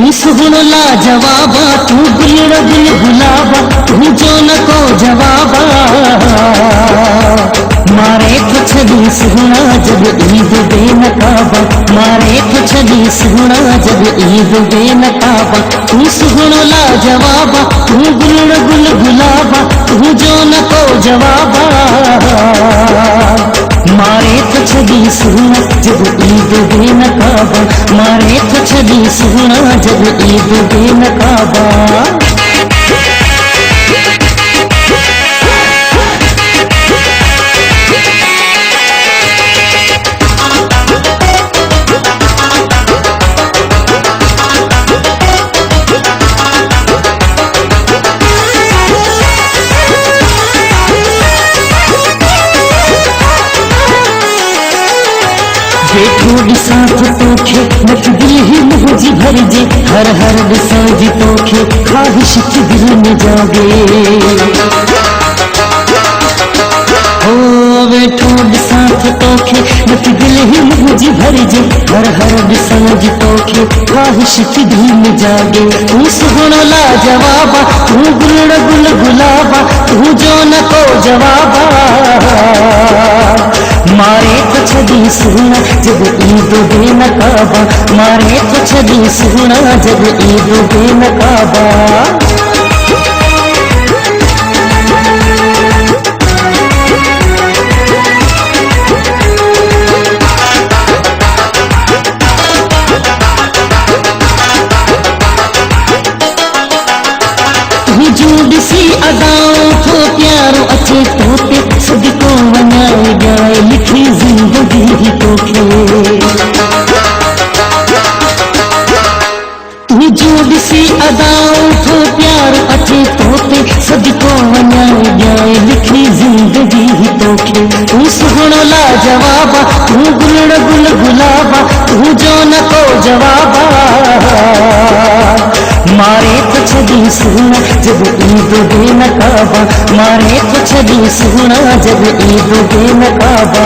तू सुगुण ला जवाबा, तू गुलड़ गुल गुलाबा, तू जो न को जवाबा। मारे तो छदी सुगुणा जब ईद बेनकाबा, मारे तो छदी सुगुणा जब ईद बेनकाबा। तू सुगुण ला जवाबा, तू गुलड़ गुल गुलाबा, तू जो न को जवाबा। मारे तो छदी सुगुणा जब ईद बेनकाबा, मारे तो छदी सुगुणा जब ईद बेनकाबा। थोड़ी साथ तोखे नच दिल ही मुझी भर जे, हर हर विसाज तोखे ख्वाहिश की दिल में जागे। ओ वे थोड़ी साथ तोखे नच दिल ही मुझी भर जे, हर हर विसाज तोखे ख्वाहिश की दिल में जागे। तू सुगुण ला जवाबा, तू गुलड़ गुल गुलाबा, तू जो न को जवाबा। मारे तो छदी सुगुणा जब ईद बेनकाबा, मारे तो छदी सुगुणा जब ईद बेनकाबा। जूड सी अदाओं को प्यारो अच्छे तोते, खुद को मनाए जाए लिखी जिंदगी ही तोखे। तू जूड सी अदाओं को प्यारो अच्छे तोते, खुद को मनाए जाए लिखी जिंदगी ही तोखे। तू सुगुण ला जवाबा, तू गुलड़ गुल गुलाबा, तू जो न को जवाबा। मारे तो छदी सुगुणा जब ईद बेनकाबा, मारे तो छदी सुगुणा जब ईद बेनकाबा।